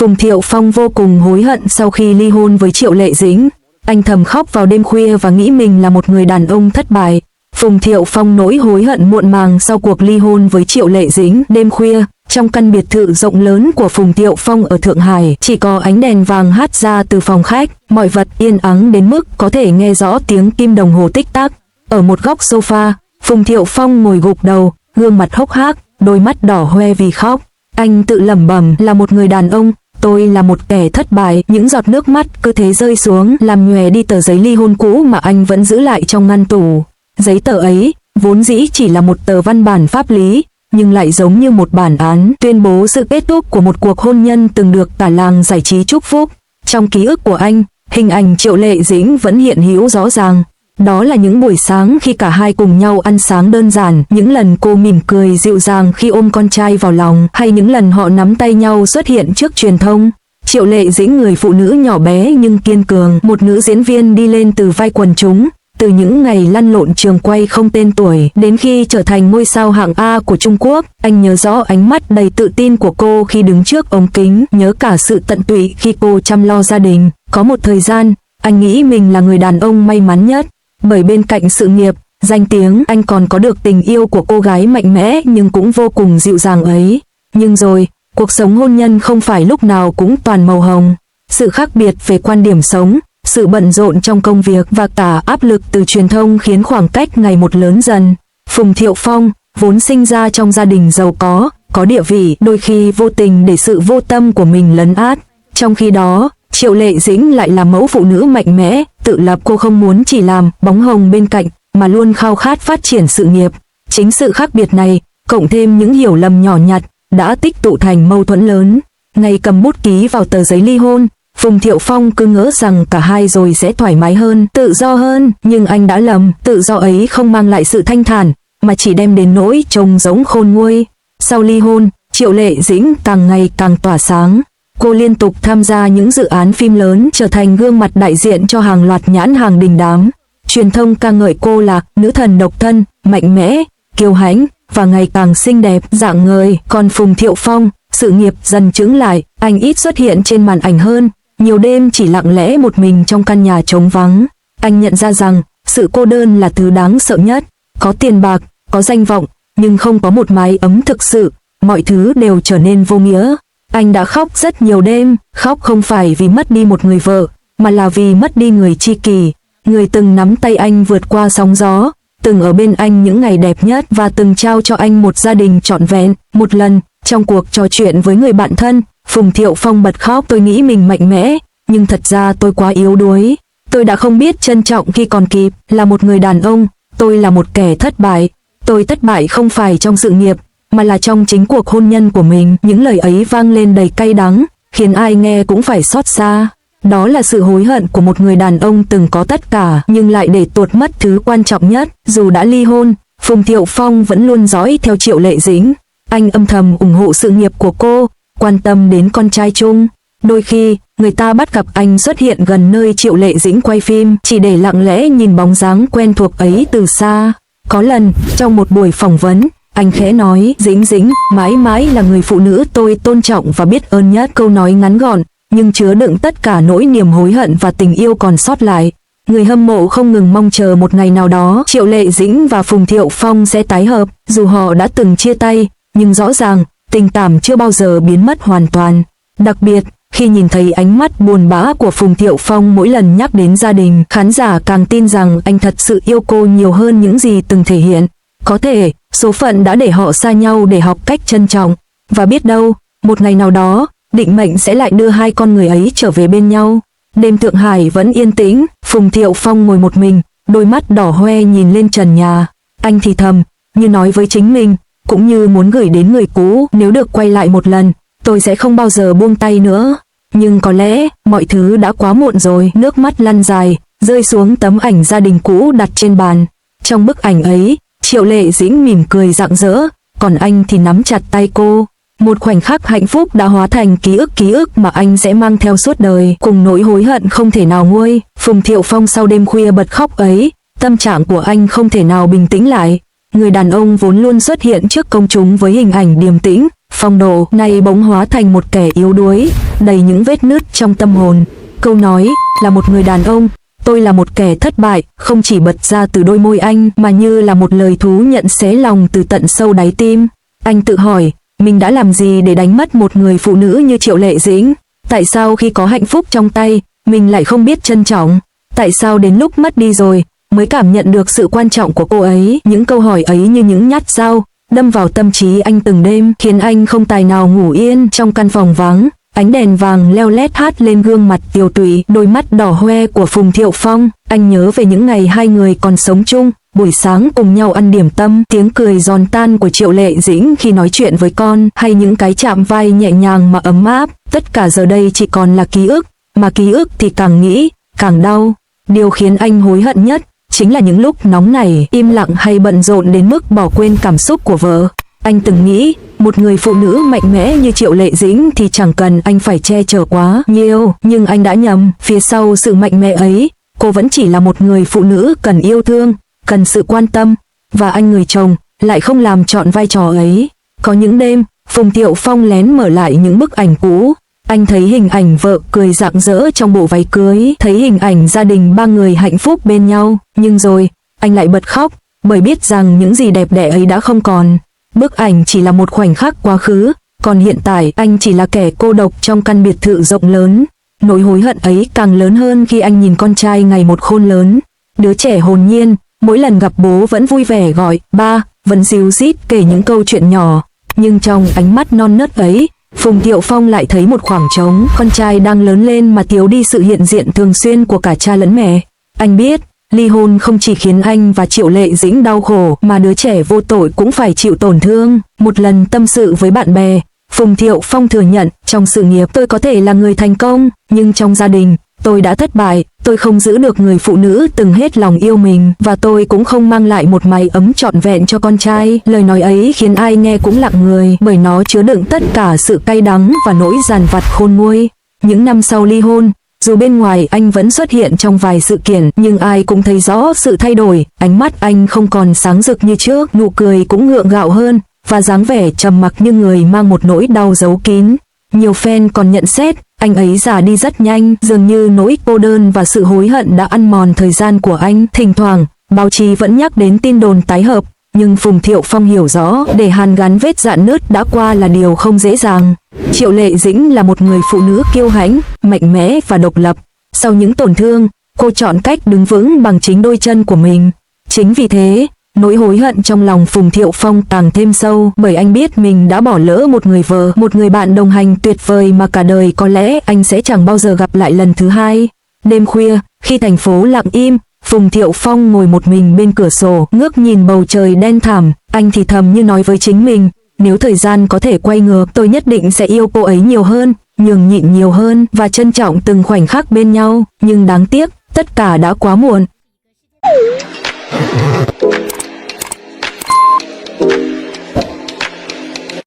Phùng Thiệu Phong vô cùng hối hận sau khi ly hôn với Triệu Lệ Dĩnh. Anh thầm khóc vào đêm khuya và nghĩ mình là một người đàn ông thất bại. Phùng Thiệu Phong nỗi hối hận muộn màng sau cuộc ly hôn với Triệu Lệ Dĩnh. Đêm khuya, trong căn biệt thự rộng lớn của Phùng Thiệu Phong ở Thượng Hải, chỉ có ánh đèn vàng hắt ra từ phòng khách, mọi vật yên ắng đến mức có thể nghe rõ tiếng kim đồng hồ tích tắc. Ở một góc sofa, Phùng Thiệu Phong ngồi gục đầu, gương mặt hốc hác, đôi mắt đỏ hoe vì khóc. Anh tự lẩm bẩm, là một người đàn ông, tôi là một kẻ thất bại. Những giọt nước mắt cứ thế rơi xuống, làm nhòe đi tờ giấy ly hôn cũ mà anh vẫn giữ lại trong ngăn tủ. Giấy tờ ấy, vốn dĩ chỉ là một tờ văn bản pháp lý, nhưng lại giống như một bản án tuyên bố sự kết thúc của một cuộc hôn nhân từng được cả làng giải trí chúc phúc. Trong ký ức của anh, hình ảnh Triệu Lệ Dĩnh vẫn hiện hữu rõ ràng. Đó là những buổi sáng khi cả hai cùng nhau ăn sáng đơn giản, những lần cô mỉm cười dịu dàng khi ôm con trai vào lòng, hay những lần họ nắm tay nhau xuất hiện trước truyền thông. Triệu Lệ Dĩnh, người phụ nữ nhỏ bé nhưng kiên cường, một nữ diễn viên đi lên từ vai quần chúng, từ những ngày lăn lộn trường quay không tên tuổi, đến khi trở thành ngôi sao hạng A của Trung Quốc. Anh nhớ rõ ánh mắt đầy tự tin của cô khi đứng trước ống kính, nhớ cả sự tận tụy khi cô chăm lo gia đình. Có một thời gian, anh nghĩ mình là người đàn ông may mắn nhất, bởi bên cạnh sự nghiệp, danh tiếng, anh còn có được tình yêu của cô gái mạnh mẽ nhưng cũng vô cùng dịu dàng ấy. Nhưng rồi, cuộc sống hôn nhân không phải lúc nào cũng toàn màu hồng. Sự khác biệt về quan điểm sống, sự bận rộn trong công việc và cả áp lực từ truyền thông khiến khoảng cách ngày một lớn dần. Phùng Thiệu Phong, vốn sinh ra trong gia đình giàu có địa vị, đôi khi vô tình để sự vô tâm của mình lấn át. Trong khi đó, Triệu Lệ Dĩnh lại là mẫu phụ nữ mạnh mẽ, tự lập. Cô không muốn chỉ làm bóng hồng bên cạnh, mà luôn khao khát phát triển sự nghiệp. Chính sự khác biệt này, cộng thêm những hiểu lầm nhỏ nhặt, đã tích tụ thành mâu thuẫn lớn. Ngày cầm bút ký vào tờ giấy ly hôn, Phùng Thiệu Phong cứ ngỡ rằng cả hai rồi sẽ thoải mái hơn, tự do hơn, nhưng anh đã lầm. Tự do ấy không mang lại sự thanh thản, mà chỉ đem đến nỗi trông giống khôn nguôi. Sau ly hôn, Triệu Lệ Dĩnh càng ngày càng tỏa sáng. Cô liên tục tham gia những dự án phim lớn, trở thành gương mặt đại diện cho hàng loạt nhãn hàng đình đám. Truyền thông ca ngợi cô là nữ thần độc thân, mạnh mẽ, kiêu hãnh và ngày càng xinh đẹp, rạng ngời. Còn Phùng Thiệu Phong, sự nghiệp dần chững lại, anh ít xuất hiện trên màn ảnh hơn, nhiều đêm chỉ lặng lẽ một mình trong căn nhà trống vắng. Anh nhận ra rằng, sự cô đơn là thứ đáng sợ nhất. Có tiền bạc, có danh vọng, nhưng không có một mái ấm thực sự, mọi thứ đều trở nên vô nghĩa. Anh đã khóc rất nhiều đêm, khóc không phải vì mất đi một người vợ, mà là vì mất đi người tri kỷ, người từng nắm tay anh vượt qua sóng gió, từng ở bên anh những ngày đẹp nhất và từng trao cho anh một gia đình trọn vẹn. Một lần, trong cuộc trò chuyện với người bạn thân, Phùng Thiệu Phong bật khóc. Tôi nghĩ mình mạnh mẽ, nhưng thật ra tôi quá yếu đuối. Tôi đã không biết trân trọng khi còn kịp. Là một người đàn ông, tôi là một kẻ thất bại. Tôi thất bại không phải trong sự nghiệp, mà là trong chính cuộc hôn nhân của mình. Những lời ấy vang lên đầy cay đắng, khiến ai nghe cũng phải xót xa. Đó là sự hối hận của một người đàn ông từng có tất cả, nhưng lại để tuột mất thứ quan trọng nhất. Dù đã ly hôn, Phùng Thiệu Phong vẫn luôn dõi theo Triệu Lệ Dĩnh. Anh âm thầm ủng hộ sự nghiệp của cô, quan tâm đến con trai chung. Đôi khi, người ta bắt gặp anh xuất hiện gần nơi Triệu Lệ Dĩnh quay phim, chỉ để lặng lẽ nhìn bóng dáng quen thuộc ấy từ xa. Có lần, trong một buổi phỏng vấn, anh khẽ nói, Dĩnh Dĩnh, mãi mãi là người phụ nữ tôi tôn trọng và biết ơn nhất. Câu nói ngắn gọn, nhưng chứa đựng tất cả nỗi niềm hối hận và tình yêu còn sót lại. Người hâm mộ không ngừng mong chờ một ngày nào đó, Triệu Lệ Dĩnh và Phùng Thiệu Phong sẽ tái hợp. Dù họ đã từng chia tay, nhưng rõ ràng, tình cảm chưa bao giờ biến mất hoàn toàn. Đặc biệt, khi nhìn thấy ánh mắt buồn bã của Phùng Thiệu Phong mỗi lần nhắc đến gia đình, khán giả càng tin rằng anh thật sự yêu cô nhiều hơn những gì từng thể hiện. Có thể, số phận đã để họ xa nhau để học cách trân trọng. Và biết đâu, một ngày nào đó, định mệnh sẽ lại đưa hai con người ấy trở về bên nhau. Đêm Thượng Hải vẫn yên tĩnh, Phùng Thiệu Phong ngồi một mình, đôi mắt đỏ hoe nhìn lên trần nhà. Anh thì thầm, như nói với chính mình, cũng như muốn gửi đến người cũ, nếu được quay lại một lần, tôi sẽ không bao giờ buông tay nữa. Nhưng có lẽ, mọi thứ đã quá muộn rồi. Nước mắt lăn dài, rơi xuống tấm ảnh gia đình cũ đặt trên bàn. Trong bức ảnh ấy, Triệu Lệ Dĩnh mỉm cười rạng rỡ, còn anh thì nắm chặt tay cô. Một khoảnh khắc hạnh phúc đã hóa thành ký ức mà anh sẽ mang theo suốt đời, cùng nỗi hối hận không thể nào nguôi. Phùng Thiệu Phong sau đêm khuya bật khóc ấy, tâm trạng của anh không thể nào bình tĩnh lại. Người đàn ông vốn luôn xuất hiện trước công chúng với hình ảnh điềm tĩnh, phong độ, nay bỗng hóa thành một kẻ yếu đuối. đầy những vết nứt trong tâm hồn. Câu nói, là một người đàn ông, tôi là một kẻ thất bại, không chỉ bật ra từ đôi môi anh mà như là một lời thú nhận xé lòng từ tận sâu đáy tim. Anh tự hỏi, mình đã làm gì để đánh mất một người phụ nữ như Triệu Lệ Dĩnh? Tại sao khi có hạnh phúc trong tay, mình lại không biết trân trọng? Tại sao đến lúc mất đi rồi, mới cảm nhận được sự quan trọng của cô ấy? Những câu hỏi ấy như những nhát dao, đâm vào tâm trí anh từng đêm, khiến anh không tài nào ngủ yên trong căn phòng vắng. Ánh đèn vàng leo lét hát lên gương mặt tiều tụy, đôi mắt đỏ hoe của Phùng Thiệu Phong. Anh nhớ về những ngày hai người còn sống chung, buổi sáng cùng nhau ăn điểm tâm, tiếng cười giòn tan của Triệu Lệ Dĩnh khi nói chuyện với con, hay những cái chạm vai nhẹ nhàng mà ấm áp. Tất cả giờ đây chỉ còn là ký ức, mà ký ức thì càng nghĩ, càng đau. Điều khiến anh hối hận nhất, chính là những lúc nóng nảy, im lặng hay bận rộn đến mức bỏ quên cảm xúc của vợ. Anh từng nghĩ, một người phụ nữ mạnh mẽ như Triệu Lệ Dĩnh thì chẳng cần anh phải che chở quá nhiều, nhưng anh đã nhầm, phía sau sự mạnh mẽ ấy, cô vẫn chỉ là một người phụ nữ cần yêu thương, cần sự quan tâm, và anh người chồng lại không làm trọn vai trò ấy. Có những đêm, Phùng Thiệu Phong lén mở lại những bức ảnh cũ. Anh thấy hình ảnh vợ cười rạng rỡ trong bộ váy cưới, thấy hình ảnh gia đình ba người hạnh phúc bên nhau, nhưng rồi, anh lại bật khóc, bởi biết rằng những gì đẹp đẽ ấy đã không còn. Bức ảnh chỉ là một khoảnh khắc quá khứ, còn hiện tại anh chỉ là kẻ cô độc trong căn biệt thự rộng lớn. Nỗi hối hận ấy càng lớn hơn khi anh nhìn con trai ngày một khôn lớn. Đứa trẻ hồn nhiên, mỗi lần gặp bố vẫn vui vẻ gọi ba, vẫn ríu rít kể những câu chuyện nhỏ. Nhưng trong ánh mắt non nớt ấy, Phùng Thiệu Phong lại thấy một khoảng trống. Con trai đang lớn lên mà thiếu đi sự hiện diện thường xuyên của cả cha lẫn mẹ. Anh biết, ly hôn không chỉ khiến anh và Triệu Lệ Dĩnh đau khổ, mà đứa trẻ vô tội cũng phải chịu tổn thương. Một lần tâm sự với bạn bè, Phùng Thiệu Phong thừa nhận, trong sự nghiệp tôi có thể là người thành công, nhưng trong gia đình, tôi đã thất bại. Tôi không giữ được người phụ nữ từng hết lòng yêu mình, và tôi cũng không mang lại một mái ấm trọn vẹn cho con trai. Lời nói ấy khiến ai nghe cũng lặng người, bởi nó chứa đựng tất cả sự cay đắng và nỗi dằn vặt khôn nguôi. Những năm sau ly hôn, dù bên ngoài anh vẫn xuất hiện trong vài sự kiện, nhưng ai cũng thấy rõ sự thay đổi. Ánh mắt anh không còn sáng rực như trước, nụ cười cũng gượng gạo hơn, và dáng vẻ trầm mặc như người mang một nỗi đau giấu kín. Nhiều fan còn nhận xét, anh ấy già đi rất nhanh, dường như nỗi cô đơn và sự hối hận đã ăn mòn thời gian của anh. Thỉnh thoảng, báo chí vẫn nhắc đến tin đồn tái hợp, nhưng Phùng Thiệu Phong hiểu rõ, để hàn gắn vết rạn nứt đã qua là điều không dễ dàng. Triệu Lệ Dĩnh là một người phụ nữ kiêu hãnh, mạnh mẽ và độc lập. Sau những tổn thương, cô chọn cách đứng vững bằng chính đôi chân của mình. Chính vì thế, nỗi hối hận trong lòng Phùng Thiệu Phong càng thêm sâu, bởi anh biết mình đã bỏ lỡ một người vợ, một người bạn đồng hành tuyệt vời mà cả đời có lẽ anh sẽ chẳng bao giờ gặp lại lần thứ hai. Đêm khuya, khi thành phố lặng im, Phùng Thiệu Phong ngồi một mình bên cửa sổ, ngước nhìn bầu trời đen thẳm. Anh thì thầm như nói với chính mình, nếu thời gian có thể quay ngược, tôi nhất định sẽ yêu cô ấy nhiều hơn, nhường nhịn nhiều hơn, và trân trọng từng khoảnh khắc bên nhau. Nhưng đáng tiếc, tất cả đã quá muộn.